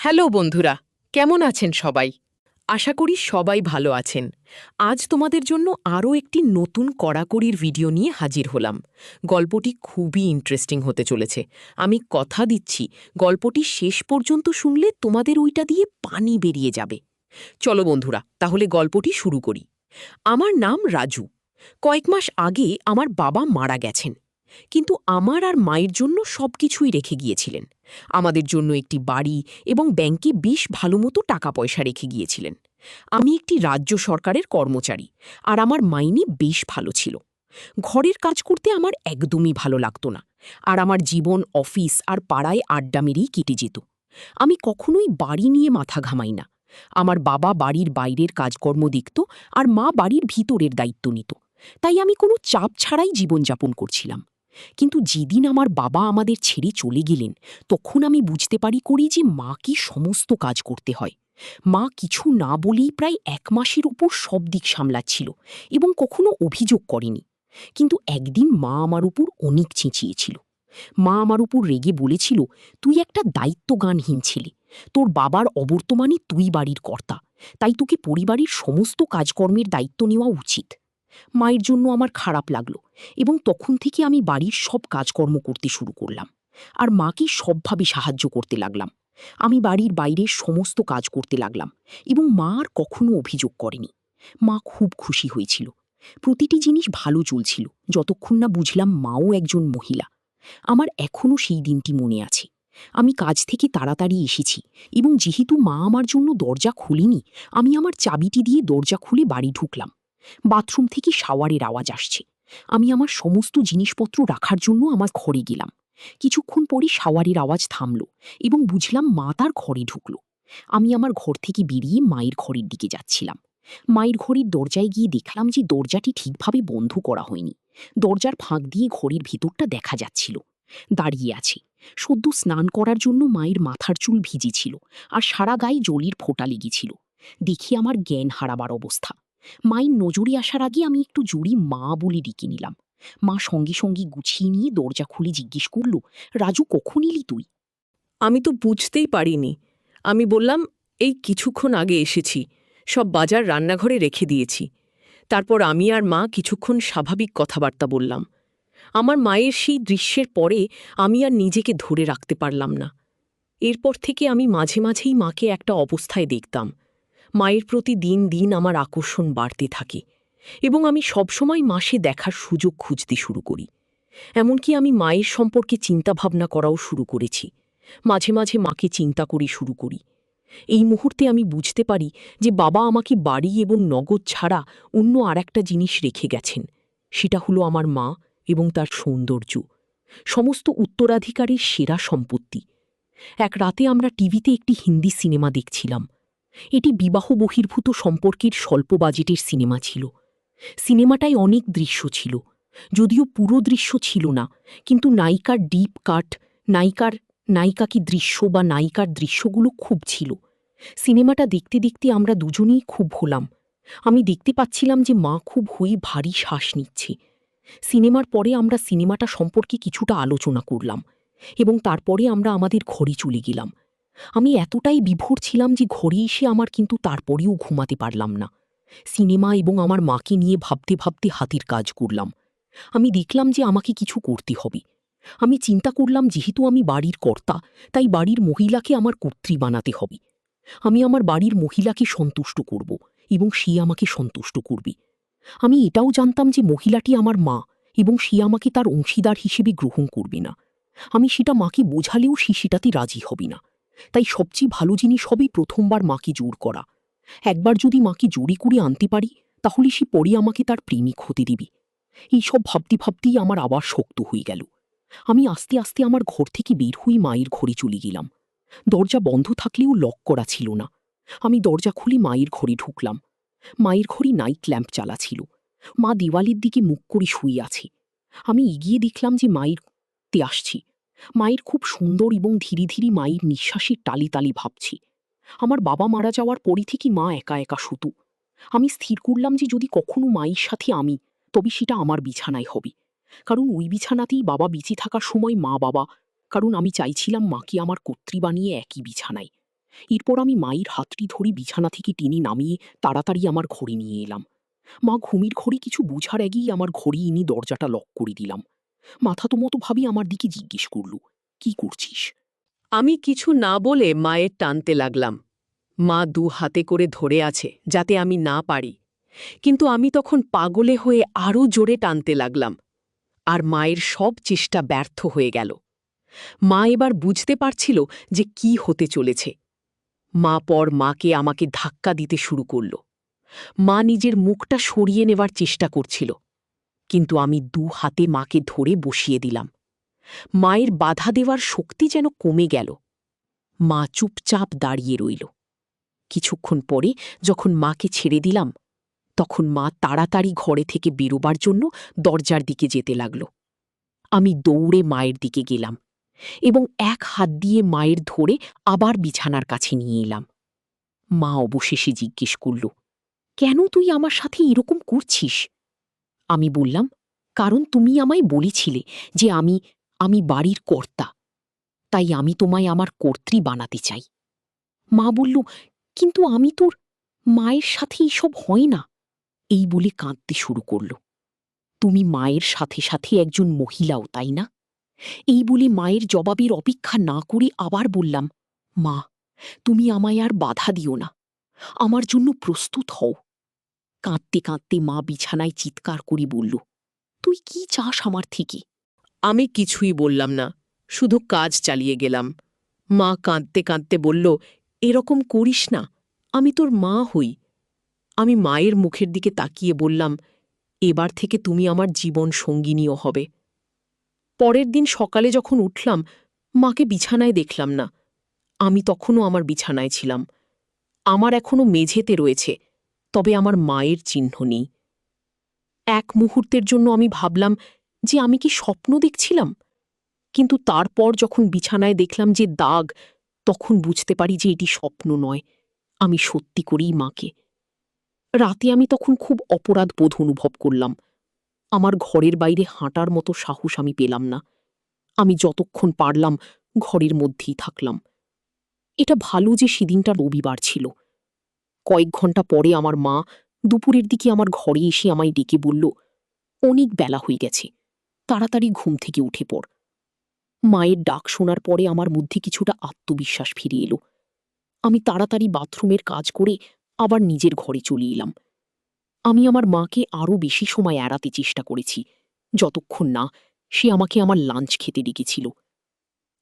Hello বন্ধুরা, কেমন আছেন সবাই? আশা করি সবাই ভালো আছেন। আজ তোমাদের জন্য আরও একটি নতুন কড়াকড়ির ভিডিও নিয়ে হাজির হলাম। গল্পটি খুবই ইন্টারেস্টিং হতে চলেছে। আমি কথা দিচ্ছি, গল্পটি শেষ পর্যন্ত শুনলে তোমাদের ওইটা দিয়ে পানি বেরিয়ে যাবে। চলো বন্ধুরা, তাহলে গল্পটি শুরু করি। আমার নাম রাজু। কয়েক মাস আগে আমার বাবা মারা গেছেন, কিন্তু আমার আর মায়ের জন্য সবকিছুই রেখে গিয়েছিলেন। আমাদের জন্য একটি বাড়ি এবং ব্যাংকে বেশ ভালো মতো টাকা পয়সা রেখে গিয়েছিলেন। আমি একটি রাজ্য সরকারের কর্মচারী, আর আমার মাইনে বেশ ভালো ছিল। ঘরের কাজ করতে আমার একদমই ভালো লাগতো না, আর আমার জীবন অফিস আর পাড়ায় আড্ডা মেরেই কেটে যেত। আমি কখনোই বাড়ি নিয়ে মাথা ঘামাই না। আমার বাবা বাড়ির বাইরের কাজকর্ম দেখত, আর মা বাড়ির ভিতরের দায়িত্ব নিত। তাই আমি কোনো চাপ ছাড়াই জীবনযাপন করছিলাম। কিন্তু যেদিন আমার বাবা আমাদের ছেড়ে চলে গেলেন, তখন আমি বুঝতে করি যে মাকে সমস্ত কাজ করতে হয়। মা কিছু না বলেই প্রায় 1 মাসের উপর সব দিক সামলাচ্ছিল এবং কখনো অভিযোগ করেনি। কিন্তু একদিন মা আমার উপর অনেক চেঁচিয়েছিল। মা আমার উপর রেগে বলেছিল, তুই একটা দায়িত্বজ্ঞানহীন ছেলে। তোর বাবার অবর্তমানে তুই বাড়ির কর্তা, তাই তোকে পরিবারের সমস্ত কাজকর্মের দায়িত্ব নেওয়া উচিত। মায়ের জন্য আমার খারাপ লাগলো, এবং তখন থেকে আমি বাড়ির সব কাজকর্ম করতে শুরু করলাম, আর মাকে সবভাবে সাহায্য করতে লাগলাম। আমি বাড়ির বাইরের সমস্ত কাজ করতে লাগলাম, এবং মা আর কখনো অভিযোগ করেনি। মা খুব খুশি হয়েছিল। প্রতিটি জিনিস ভালো চলছিল, যতক্ষণ না বুঝলাম মাও একজন মহিলা। আমার এখনও সেই দিনটি মনে আছে। আমি কাজ থেকে তাড়াতাড়ি এসেছি, এবং যেহেতু মা আমার জন্য দরজা খুলেনি, আমি আমার চাবিটি দিয়ে দরজা খুলে বাড়ি ঢুকলাম। বাথরুম থেকে শাওয়ারের আওয়াজ আসছে। আমি আমার সমস্ত জিনিসপত্র রাখার জন্য আমার ঘরে গেলাম। কিছুক্ষণ পরই শাওয়ারের আওয়াজ থামল, এবং বুঝলাম মা তার ঘরে ঢুকল। আমি আমার ঘর থেকে বেরিয়ে মায়ের ঘরের দিকে যাচ্ছিলাম। মায়ের ঘরের দরজায় গিয়ে দেখলাম যে দরজাটি ঠিকভাবে বন্ধ করা হয়নি। দরজার ফাঁক দিয়ে ঘরের ভেতরটা দেখা যাচ্ছিল। দাঁড়িয়ে আছে। সদ্য স্নান করার জন্য মায়ের মাথার চুল ভিজে ছিল, আর সারা গায়ে জলের ফোঁটা লেগেছিল। দেখি আমার জ্ঞান হারাবার অবস্থা। মায়ের নজরে আসার আগে আমি একটু জোরে মা বলে ডেকে নিলাম। মা সঙ্গে সঙ্গে গুছিয়ে নিয়ে দরজা খুলে জিজ্ঞেস করল, রাজু, কখন এলি তুই? আমি তো বুঝতেই পারিনি। আমি বললাম, এই কিছুক্ষণ আগে এসেছি, সব বাজার রান্নাঘরে রেখে দিয়েছি। তারপর আমি আর মা কিছুক্ষণ স্বাভাবিক কথাবার্তা বললাম। আমার মায়ের সেই দৃশ্যের পরে আমি আর নিজেকে ধরে রাখতে পারলাম না। এরপর থেকে আমি মাঝে মাঝেই মাকে একটা অবস্থায় দেখতাম। মায়ের প্রতি দিন দিন আমার আকর্ষণ বাড়তে থাকে, এবং আমি সবসময় মাসে দেখার সুযোগ খুঁজতে শুরু করি। এমনকি আমি মায়ের সম্পর্কে চিন্তাভাবনা করাও শুরু করেছি। মাঝে মাঝে মাকে চিন্তা করে শুরু করি। এই মুহূর্তে আমি বুঝতে পারি যে বাবা আমাকে বাড়ি এবং নগদ ছাড়া অন্য আর একটা জিনিস রেখে গেছেন। সেটা হলো আমার মা এবং তার সৌন্দর্য, সমস্ত উত্তরাধিকারীর সেরা সম্পত্তি। এক রাতে আমরা টিভিতে একটি হিন্দি সিনেমা দেখছিলাম। এটি বিবাহ বহির্ভূত সম্পর্কের স্বল্প বাজেটের সিনেমা ছিল। সিনেমাটায় অনেক দৃশ্য ছিল, যদিও পুরো দৃশ্য ছিল না, কিন্তু নায়িকার ডিপ কাট, নায়িকাকে দৃশ্য বা নায়িকার দৃশ্যগুলো খুব ছিল। সিনেমাটা দেখতে দেখতে আমরা দুজনেই খুব হলাম। আমি দেখতে পাচ্ছিলাম যে মা খুব হয়ে ভারী শ্বাস নিচ্ছে। সিনেমার পরে আমরা সিনেমাটা সম্পর্কে কিছুটা আলোচনা করলাম, এবং তারপরে আমরা আমাদের ঘরে চলে গেলাম। আমি এতটাই বিভোর ছিলাম যে ঘরে এসে আমার কিন্তু তারপরেও ঘুমাতে পারলাম না। সিনেমা এবং আমার মাকে নিয়ে ভাবতে ভাবতে হাতের কাজ করলাম। আমি দেখলাম যে আমাকে কিছু করতে হবে। আমি চিন্তা করলাম, যেহেতু আমি বাড়ির কর্তা, তাই বাড়ির মহিলাকে আমার কর্ত্রী বানাতে হবে। আমি আমার বাড়ির মহিলাকে সন্তুষ্ট করব, এবং সে আমাকে সন্তুষ্ট করবে। আমি এটাও জানতাম যে মহিলাটি আমার মা, এবং সে আমাকে তার অংশীদার হিসেবে গ্রহণ করবে না। আমি সেটা মাকে বোঝালেও সে সেটাতে রাজি হবে না। তাই সবচেয়ে ভালো জিনিস হবে প্রথমবার মাকে জোর করা। একবার যদি মাকে জোরে করে আনতে পারি, তাহলে সে পরে আমাকে তার প্রেমিক হতে দেবে। এইসব ভাবতে ভাবতেই আমার আবার শক্ত হয়ে গেল। আমি আস্তে আস্তে আমার ঘর থেকে বের হয়ে মায়ের ঘরে চলে গেলাম। দরজা বন্ধ থাকলেও লক করা ছিল না। আমি দরজা খুলে মায়ের ঘরে ঢুকলাম। মায়ের ঘরে নাইট ল্যাম্প জ্বালা ছিল। মা দেওয়ালের দিকে মুখ করে শুয়ে আছে। আমি এগিয়ে দেখলাম যে মায়ের তে আসছি। মায়ের খুব সুন্দর এবং ধীরে ধীরে মায়ের নিঃশ্বাসের তালে তালে ভাবছি। আমার বাবা মারা যাওয়ার পরই থেকে মা একা একা শুতো। আমি স্থির করলাম যে যদি কখনো মায়ের সাথে আমি, তবে সেটা আমার বিছানায় হবে। কারণ ওই বিছানাতেই বাবা বেঁচে থাকার সময় মা বাবা, কারণ আমি চাইছিলাম মাকে আমার কর্ত্রী বানিয়ে একই বিছানায়। এরপর আমি মায়ের হাতটি ধরে বিছানা থেকে টেনে নামিয়ে তাড়াতাড়ি আমার ঘরে নিয়ে এলাম। মা ঘুমের ঘরে কিছু বোঝার আগেই আমার ঘরে এনে দরজাটা লক করে দিলাম। মাথা তো মতো ভাবে আমার দিকে জিজ্ঞেস করল, কি করছিস? আমি কিছু না বলে মায়ের টানতে লাগলাম। মা দু হাতে করে ধরে আছে যাতে আমি না পারি, কিন্তু আমি তখন পাগলে হয়ে আরও জোরে টানতে লাগলাম, আর মায়ের সব চেষ্টা ব্যর্থ হয়ে গেল। মা এবার বুঝতে পারছিল যে কি হতে চলেছে। মাকে আমাকে ধাক্কা দিতে শুরু করল। মা নিজের মুখটা সরিয়ে নেবার চেষ্টা করছিল, কিন্তু আমি দু হাতে মাকে ধরে বসিয়ে দিলাম। মায়ের বাধা দেওয়ার শক্তি যেন কমে গেল। মা চুপচাপ দাঁড়িয়ে রইল। কিছুক্ষণ পরে যখন মাকে ছেড়ে দিলাম, তখন মা তাড়াতাড়ি ঘরে থেকে বেরোবার জন্য দরজার দিকে যেতে লাগল। আমি দৌড়ে মায়ের দিকে গেলাম এবং এক হাত দিয়ে মায়ের ধরে আবার বিছানার কাছে নিয়ে এলাম। মা অবশেষে জিজ্ঞেস করল, কেন তুই আমার সাথে এরকম করছিস? আমি বললাম, কারণ তুমি আমায় বলেছিলে যে আমি বাড়ির কর্তা, তাই আমি তোমায় আমার কর্ত্রী বানাতে চাই। মা বলল, কিন্তু আমি তোর মায়ের সাথে এইসব হয় না, এই বলে কাঁদতে শুরু করল। তুমি মায়ের সাথে সাথে একজন মহিলাও, তাই না? এই বলে মায়ের জবাবের অপেক্ষা না করে আবার বললাম, মা, তুমি আমায় আর বাধা দিও না, আমার জন্য প্রস্তুত হও। কাঁদতে কাঁদতে মা বিছানায় চিৎকার করে বলল, তুই কি চাস আমার থেকে? আমি কিছুই বললাম না, শুধু কাজ চালিয়ে গেলাম। মা কাঁদতে কাঁদতে বলল, এরকম করিস না, আমি তোর মা হই। আমি মায়ের মুখের দিকে তাকিয়ে বললাম, এবার থেকে তুমি আমার জীবন সঙ্গিনীও হবে। পরের দিন সকালে যখন উঠলাম, মাকে বিছানায় দেখলাম না। আমি তখনও আমার বিছানায় ছিলাম। আমার এখনো মেঝেতে রয়েছে, তবে আমার মায়ের চিহ্ন নেই। এক মুহূর্তের জন্য আমি ভাবলাম যে আমি কি স্বপ্ন দেখছিলাম, কিন্তু তারপর যখন বিছানায় দেখলাম যে দাগ, তখন বুঝতে পারি যে এটি স্বপ্ন নয়, আমি সত্যি করেই মাকে। রাতে আমি তখন খুব অপরাধ বোধ অনুভব করলাম। আমার ঘরের বাইরে হাঁটার মতো সাহস আমি পেলাম না। আমি যতক্ষণ পারলাম ঘরের মধ্যেই থাকলাম। এটা ভালো যে সেদিনটা রবিবার ছিল। কয়েক ঘন্টা পরে আমার মা দুপুরের দিকে আমার ঘরে এসে আমায় ডেকে বলল, অনেক বেলা হয়ে গেছে, তাড়াতাড়ি ঘুম থেকে উঠে পড়। মায়ের ডাক শোনার পরে আমার মধ্যে কিছুটা আত্মবিশ্বাস ফিরে এলো। আমি তাড়াতাড়ি বাথরুমের কাজ করে আবার নিজের ঘরে চলে এলাম। আমি আমার মাকে আরও বেশি সময় এড়াতে চেষ্টা করেছি, যতক্ষণ না সে আমাকে আমার লাঞ্চ খেতে ডেকেছিল।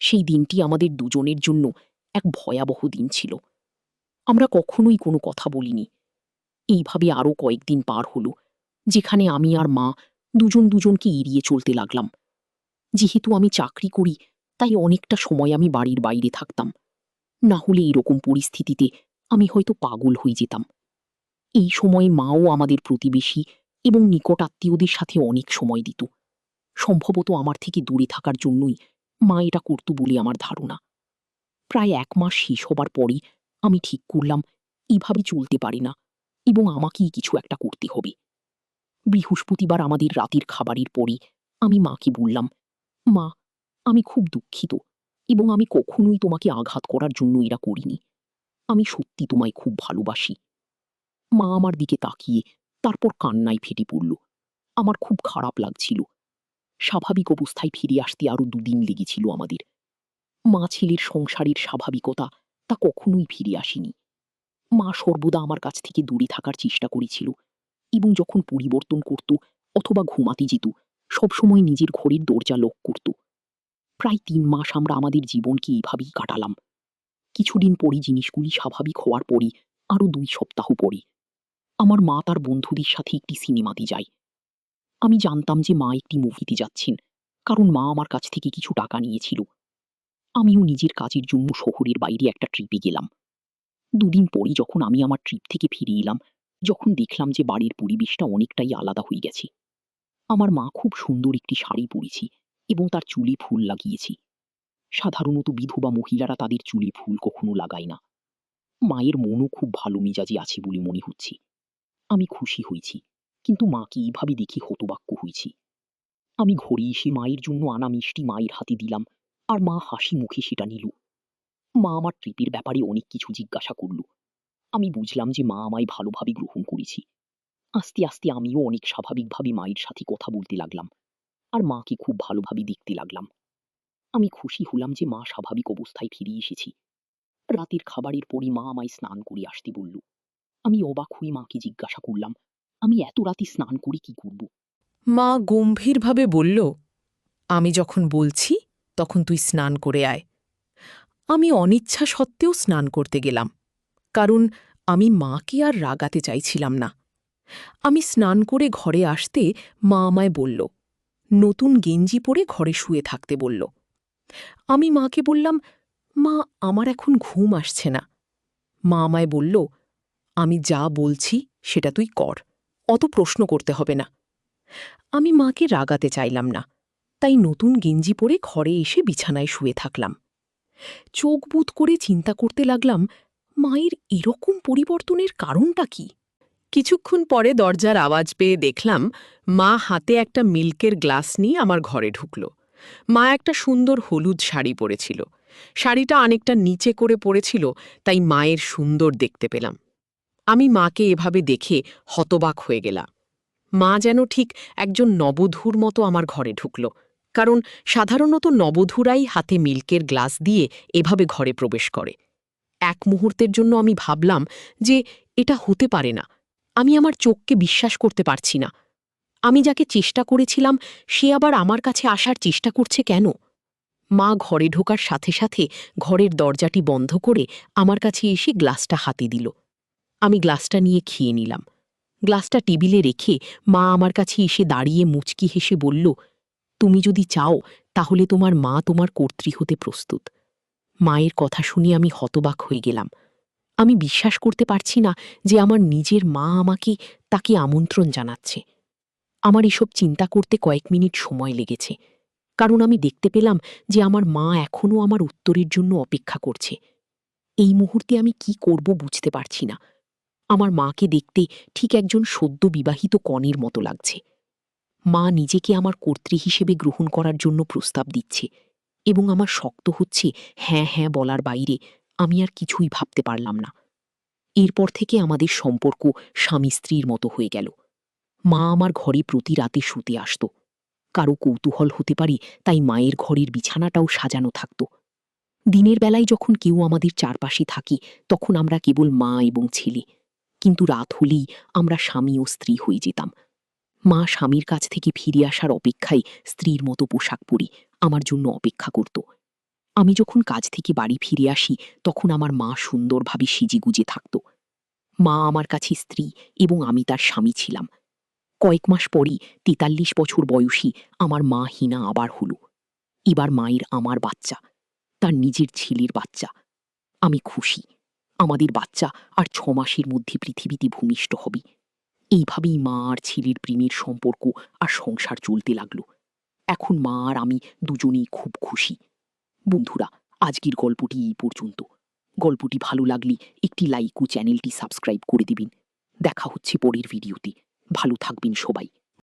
সেই দিনটি আমাদের দুজনের জন্য এক ভয়াবহ দিন ছিল। আমরা কখনোই কোনো কথা বলিনি। এইভাবে আরও কয়েকদিন পার হলো, যেখানে আমি আর মা দুজন দুজনকে এড়িয়ে চলতে লাগলাম। যেহেতু আমি চাকরি করি, তাই অনেকটা সময় আমি বাড়ির বাইরে থাকতাম। না হলে এরকম পরিস্থিতিতে আমি হয়তো পাগল হয়ে যেতাম। এই সময়ে মাও আমাদের প্রতিবেশী এবং নিকট আত্মীয়দের সাথে অনেক সময় দিত। সম্ভবত আমার থেকে দূরে থাকার জন্যই মা এটা করত বলে আমার ধারণা। প্রায় 1 মাস শেষ হবার পরই আমি ঠিক করলাম এভাবে চলতে পারে না এবং আমাকেই কিছু একটা করতে হবে। বৃহস্পতিবার আমাদের রাতের খাবারের পরে আমি মাকে বললাম, মা, আমি খুব দুঃখিত এবং আমি কখনোই তোমাকে আঘাত করার জন্য এরা করিনি। আমি সত্যি তোমায় খুব ভালোবাসি। মা আমার দিকে তাকিয়ে তারপর কান্নায় ফেটে পড়ল। আমার খুব খারাপ লাগছিল। স্বাভাবিক অবস্থায় ফিরে আসতে আরো 2 দিন লেগেছিল আমাদের। মা ছেলের সংসারের স্বাভাবিকতা তা কখনোই ফিরে আসেনি। মা সর্বদা আমার কাছ থেকে দূরে থাকার চেষ্টা করেছিল এবং যখন পরিবর্তন করত অথবা ঘুমাতে যেত, সবসময় নিজের ঘরের দরজা লক করত। প্রায় 3 মাস আমরা আমাদের জীবনকে এভাবেই কাটালাম। কিছুদিন পরে জিনিসগুলি স্বাভাবিক হওয়ার পরে আরো 2 সপ্তাহ পরে আমার মা তার বন্ধুদের সাথে একটি সিনেমাতে যায়। আমি জানতাম যে মা একটি মুভিতে যাচ্ছেন, কারণ মা আমার কাছ থেকে কিছু টাকা নিয়েছিল। আমিও নিজের কাজের জন্য শহরের বাইরে একটা ট্রিপে গেলাম। 2 দিন পরে যখন আমি আমার ট্রিপ থেকে ফিরে এলাম, যখন দেখলাম যে বাড়ির পরিবেশটা অনেকটাই আলাদা হয়ে গেছে। আমার মা খুব সুন্দর একটি শাড়ি পরেছে এবং তার চুলে ফুল লাগিয়েছে। সাধারণত বিধবা মহিলারা তাদের চুলে ফুল কখনো লাগায় না। মায়ের মনও খুব ভালো মেজাজে আছে বলে মনে হচ্ছে। আমি খুশি হয়েছি, কিন্তু মাকে এইভাবে দেখে হতবাক্য হয়েছি। আমি ঘরে এসে মায়ের জন্য আনা মিষ্টি মায়ের হাতে দিলাম, আর মা হাসি মুখে সেটা নিল। মা আমার ট্রিপের ব্যাপারে অনেক কিছু জিজ্ঞাসা করল। আমি বুঝলাম যে মা আমায় ভালোভাবে গ্রহণ করেছি। আস্তে আস্তে আমিও অনেক স্বাভাবিকভাবে মায়ের সাথে কথা বলতে লাগলাম, আর মাকে খুব ভালোভাবে দেখতে লাগলাম। আমি খুশি হলাম যে মা স্বাভাবিক অবস্থায় ফিরে এসেছি। রাতের খাবারের পরে মা আমায় স্নান করে আসতে বলল। আমি অবাক হয়ে মাকে জিজ্ঞাসা করলাম, আমি এত রাতে স্নান করে কি করব? মা গম্ভীরভাবে বলল, আমি যখন বলছি তখন তুই স্নান করে আয়। আমি অনিচ্ছা সত্ত্বেও স্নান করতে গেলাম, কারণ আমি মাকে আর রাগাতে চাইছিলাম না। আমি স্নান করে ঘরে আসতে মা আমায় বলল, নতুন গেঞ্জি পরে ঘরে শুয়ে থাকতে বলল। আমি মাকে বললাম, মা আমার এখন ঘুম আসছে না। মা আমায় বলল, আমি যা বলছি সেটা তুই কর, অত প্রশ্ন করতে হবে না। আমি মাকে রাগাতে চাইলাম না, তাই নতুন গেঞ্জি পরে ঘরে এসে বিছানায় শুয়ে থাকলাম। চোখ বুঁদ করে চিন্তা করতে লাগলাম, মায়ের এরকম পরিবর্তনের কারণটা কি? কিছুক্ষণ পরে দরজার আওয়াজ পেয়ে দেখলাম মা হাতে একটা মিল্কের গ্লাস নিয়ে আমার ঘরে ঢুকল। মা একটা সুন্দর হলুদ শাড়ি পরেছিল। শাড়িটা অনেকটা নিচে করে পরেছিল, তাই মায়ের সুন্দর দেখতে পেলাম। আমি মাকে এভাবে দেখে হতবাক হয়ে গেলাম। মা যেন ঠিক একজন নবধূর মতো আমার ঘরে ঢুকল, কারণ সাধারণত নবধূরাই হাতে মিল্কের গ্লাস দিয়ে এভাবে ঘরে প্রবেশ করে। এক মুহূর্তের জন্য আমি ভাবলাম যে এটা হতে পারে না। আমি আমার চোখকে বিশ্বাস করতে পারছি না। আমি যাকে চেষ্টা করেছিলাম সে আবার আমার কাছে আসার চেষ্টা করছে কেন? মা ঘরে ঢোকার সাথে সাথে ঘরের দরজাটি বন্ধ করে আমার কাছে এসে গ্লাসটা হাতে দিল। আমি গ্লাসটা নিয়ে খেয়ে নিলাম। গ্লাসটা টেবিলে রেখে মা আমার কাছে এসে দাঁড়িয়ে মুচকি হেসে বলল, তুমি যদি চাও তাহলে তোমার মা তোমার কর্ত্রী হতে প্রস্তুত। মায়ের কথা শুনে আমি হতবাক হয়ে গেলাম। আমি বিশ্বাস করতে পারছি না যে আমার নিজের মা আমাকে তাকে আমন্ত্রণ জানাচ্ছে। আমার এসব চিন্তা করতে কয়েক মিনিট সময় লেগেছে, কারণ আমি দেখতে পেলাম যে আমার মা এখনও আমার উত্তরের জন্য অপেক্ষা করছে। এই মুহূর্তে আমি কি করব বুঝতে পারছি না। আমার মাকে দেখতে ঠিক একজন সদ্য বিবাহিত কনের মতো লাগছে। মা নিজেকে আমার কর্ত্রী হিসেবে গ্রহণ করার জন্য প্রস্তাব দিচ্ছে, এবং আমার শক্ত হচ্ছে হ্যাঁ হ্যাঁ বলার বাইরে আমি আর কিছুই ভাবতে পারলাম না। এরপর থেকে আমাদের সম্পর্ক স্বামী স্ত্রীর মতো হয়ে গেল। মা আমার ঘরে প্রতি রাতে শুতে আসত। কারো কৌতূহল হতে পারে তাই মায়ের ঘরের বিছানাটাও সাজানো থাকত। দিনের বেলায় যখন কেউ আমাদের চারপাশে থাকি তখন আমরা কেবল মা এবং ছেলে, কিন্তু রাত হলেই আমরা স্বামী ও স্ত্রী হয়ে যেতাম। মা স্বামীর কাছ থেকে ফিরে আসার অপেক্ষায় স্ত্রীর মতো পোশাক পরে আমার জন্য অপেক্ষা করত। আমি যখন কাজ থেকে বাড়ি ফিরে আসি তখন আমার মা সুন্দরভাবে সেজেগুজে থাকত। মা আমার কাছে স্ত্রী এবং আমি তার স্বামী ছিলাম। কয়েক মাস পরই ৪৩ বছর বয়সী আমার মা হিনা আবার হলো। এবার মায়ের আমার বাচ্চা, তার নিজের ছেলের বাচ্চা। আমি খুশি। আমাদের বাচ্চা আর ৬ মাসের মধ্যে পৃথিবীতে ভূমিষ্ঠ হবে। এইভাবেই মা আর ছেলের প্রেমের সম্পর্ক আর সংসার চলতে লাগলো। এখন মা আর আমি দুজনেই খুব খুশি। বন্ধুরা, আজকের গল্পটি এই পর্যন্ত। গল্পটি ভালো লাগলে একটি লাইক ও চ্যানেলটি সাবস্ক্রাইব করে দিবেন। দেখা হচ্ছে পরের ভিডিওতে। ভালো থাকবেন সবাই।